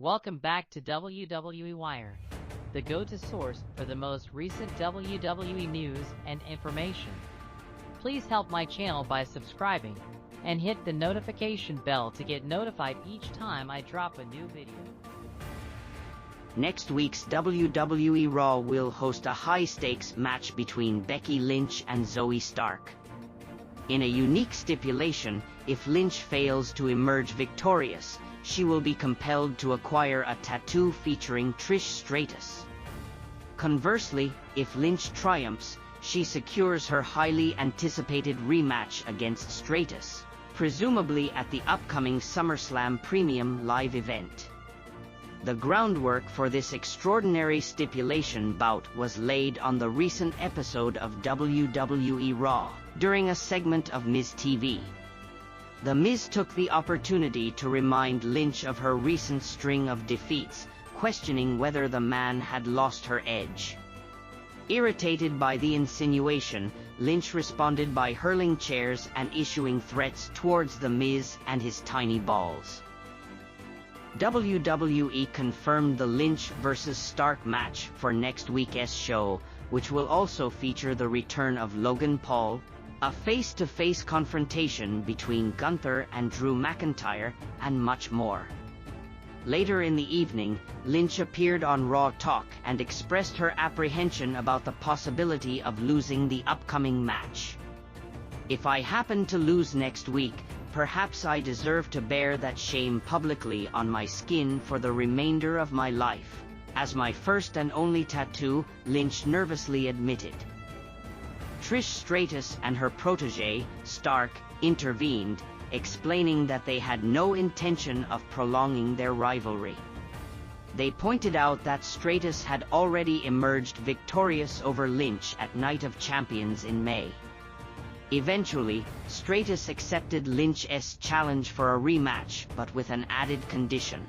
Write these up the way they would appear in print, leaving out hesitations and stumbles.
Welcome back to WWE Wire, the go-to source for the most recent WWE news and information. Please help my channel by subscribing and hit the notification bell to get notified each time I drop a new video. Next week's WWE Raw will host a high-stakes match between Becky Lynch and Zoe Stark. In a unique stipulation, if Lynch fails to emerge victorious, she will be compelled to acquire a tattoo featuring Trish Stratus. Conversely, if Lynch triumphs, she secures her highly anticipated rematch against Stratus, presumably at the upcoming SummerSlam Premium live event. The groundwork for this extraordinary stipulation bout was laid on the recent episode of WWE Raw, during a segment of Miz TV. The Miz took the opportunity to remind Lynch of her recent string of defeats, questioning whether the man had lost her edge. Irritated by the insinuation, Lynch responded by hurling chairs and issuing threats towards the Miz and his tiny balls. WWE confirmed the Lynch vs. Stark match for next week's show, which will also feature the return of Logan Paul, a face-to-face confrontation between Gunther and Drew McIntyre, and much more. Later in the evening, Lynch appeared on Raw Talk and expressed her apprehension about the possibility of losing the upcoming match. "If I happen to lose next week, perhaps I deserve to bear that shame publicly on my skin for the remainder of my life," as my first and only tattoo, Lynch nervously admitted. Trish Stratus and her protege, Stark, intervened, explaining that they had no intention of prolonging their rivalry. They pointed out that Stratus had already emerged victorious over Lynch at Night of Champions in May. Eventually, Stratus accepted Lynch's challenge for a rematch, but with an added condition.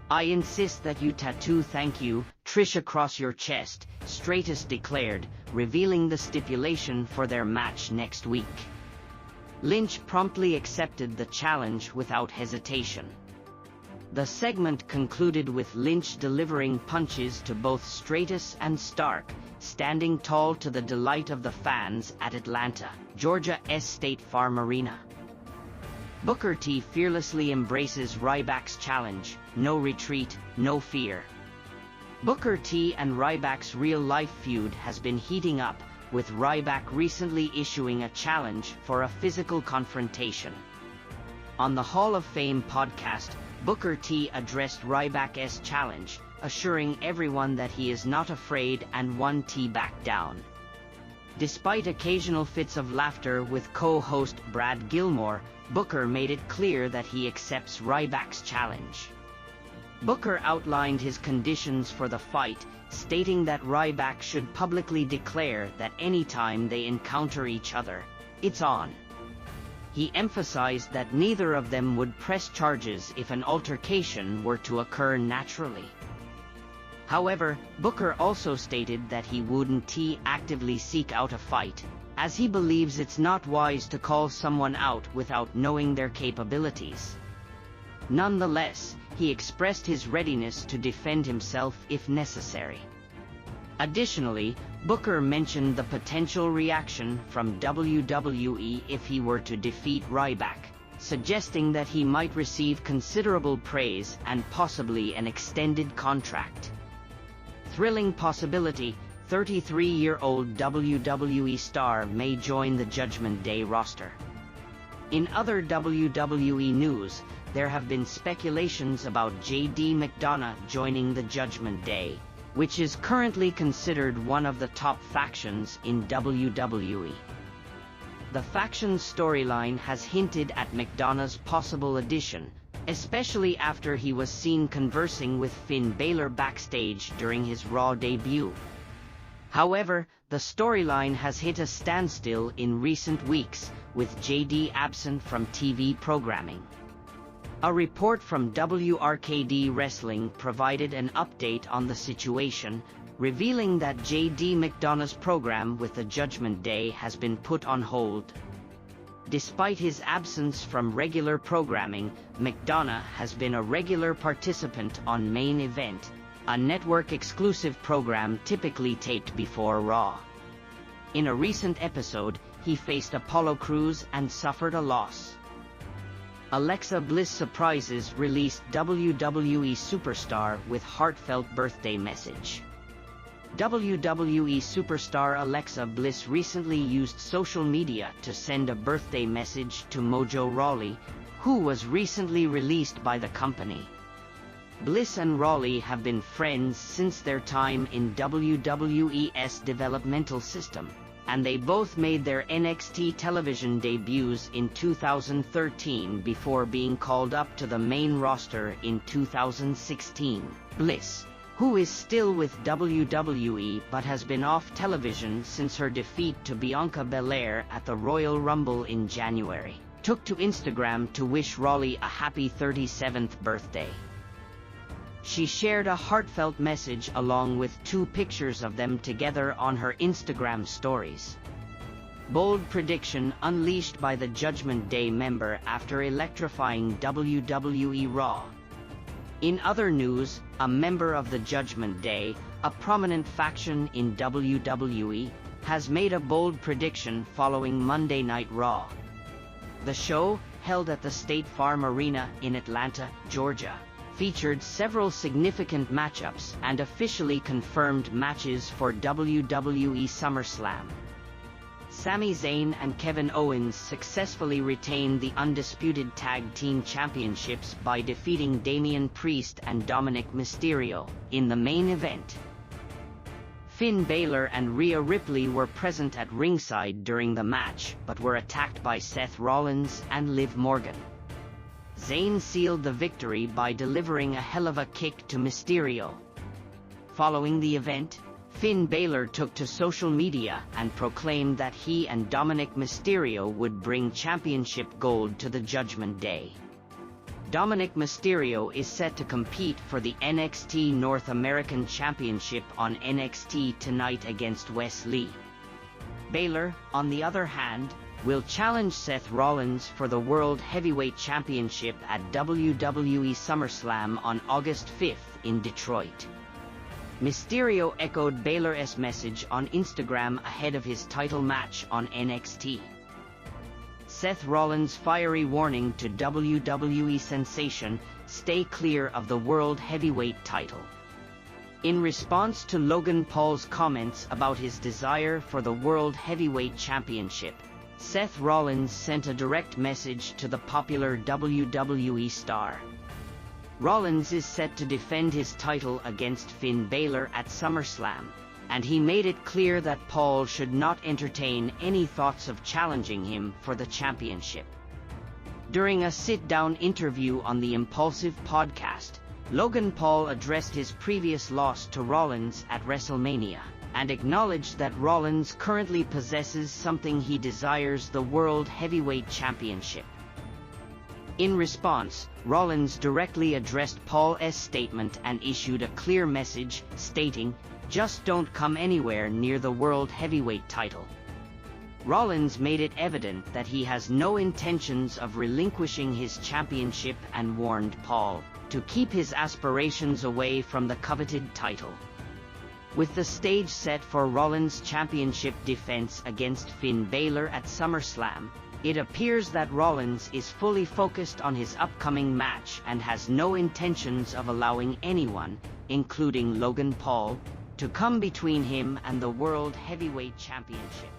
"I insist that you tattoo 'Thank you, Trish' across your chest," Stratus declared, revealing the stipulation for their match next week. Lynch promptly accepted the challenge without hesitation. The segment concluded with Lynch delivering punches to both Stratus and Stark, standing tall to the delight of the fans at Atlanta, Georgia's State Farm Arena. Booker T fearlessly embraces Rybacks' challenge, "No retreat, no fear." Booker T and Rybacks' real-life feud has been heating up, with Ryback recently issuing a challenge for a physical confrontation. On the Hall of Fame podcast, Booker T addressed Ryback's challenge, assuring everyone that he is not afraid and won't back down. Despite occasional fits of laughter with co-host Brad Gilmore, Booker made it clear that he accepts Ryback's challenge. Booker outlined his conditions for the fight, stating that Ryback should publicly declare that any time they encounter each other, it's on. He emphasized that neither of them would press charges if an altercation were to occur naturally. However, Booker also stated that he wouldn't actively seek out a fight, as he believes it's not wise to call someone out without knowing their capabilities. Nonetheless, he expressed his readiness to defend himself if necessary. Additionally, Booker mentioned the potential reaction from WWE if he were to defeat Ryback, suggesting that he might receive considerable praise and possibly an extended contract. Thrilling possibility, 33-year-old WWE star may join the Judgment Day roster. In other WWE news, there have been speculations about JD McDonough joining the Judgment Day, which is currently considered one of the top factions in WWE. The faction's storyline has hinted at McDonough's possible addition, especially after he was seen conversing with Finn Balor backstage during his Raw debut. However, the storyline has hit a standstill in recent weeks, with JD absent from TV programming. A report from WRKD Wrestling provided an update on the situation, revealing that JD McDonough's program with the Judgment Day has been put on hold. Despite his absence from regular programming, McDonough has been a regular participant on Main Event, a network-exclusive program typically taped before Raw. In a recent episode, he faced Apollo Crews and suffered a loss. Alexa Bliss surprises released WWE superstar with heartfelt birthday message. WWE superstar Alexa Bliss recently used social media to send a birthday message to Mojo Rawley, who was recently released by the company. Bliss and Rawley have been friends since their time in WWE's developmental system, and they both made their NXT television debuts in 2013 before being called up to the main roster in 2016. Bliss, who is still with WWE but has been off television since her defeat to Bianca Belair at the Royal Rumble in January, took to Instagram to wish Rawley a happy 37th birthday. She shared a heartfelt message along with 2 pictures of them together on her Instagram stories. Bold prediction unleashed by the Judgment Day member after electrifying WWE Raw. In other news, a member of the Judgment Day, a prominent faction in WWE, has made a bold prediction following Monday Night Raw. The show, held at the State Farm Arena in Atlanta, Georgia, featured several significant matchups and officially confirmed matches for WWE SummerSlam. Sami Zayn and Kevin Owens successfully retained the undisputed tag team championships by defeating Damian Priest and Dominic Mysterio in the main event. Finn Balor and Rhea Ripley were present at ringside during the match but were attacked by Seth Rollins and Liv Morgan. Zayn sealed the victory by delivering a hell of a kick to Mysterio. Following the event, Finn Balor took to social media and proclaimed that he and Dominic Mysterio would bring championship gold to the Judgment Day. Dominic Mysterio is set to compete for the NXT North American Championship on NXT tonight against Wes Lee. Balor, on the other hand, will challenge Seth Rollins for the World Heavyweight Championship at WWE SummerSlam on August 5th in Detroit. Mysterio echoed Balor's message on Instagram ahead of his title match on NXT. Seth Rollins' fiery warning to WWE sensation, stay clear of the World Heavyweight title. In response to Logan Paul's comments about his desire for the World Heavyweight Championship, Seth Rollins sent a direct message to the popular WWE star. Rollins is set to defend his title against Finn Balor at SummerSlam, and he made it clear that Paul should not entertain any thoughts of challenging him for the championship. During a sit-down interview on the Impulsive podcast, Logan Paul addressed his previous loss to Rollins at WrestleMania, and acknowledged that Rollins currently possesses something he desires: the World Heavyweight Championship. In response, Rollins directly addressed Paul's statement and issued a clear message, stating, "Just don't come anywhere near the World Heavyweight title." Rollins made it evident that he has no intentions of relinquishing his championship and warned Paul to keep his aspirations away from the coveted title. With the stage set for Rollins' championship defense against Finn Balor at SummerSlam, it appears that Rollins is fully focused on his upcoming match and has no intentions of allowing anyone, including Logan Paul, to come between him and the World Heavyweight Championship.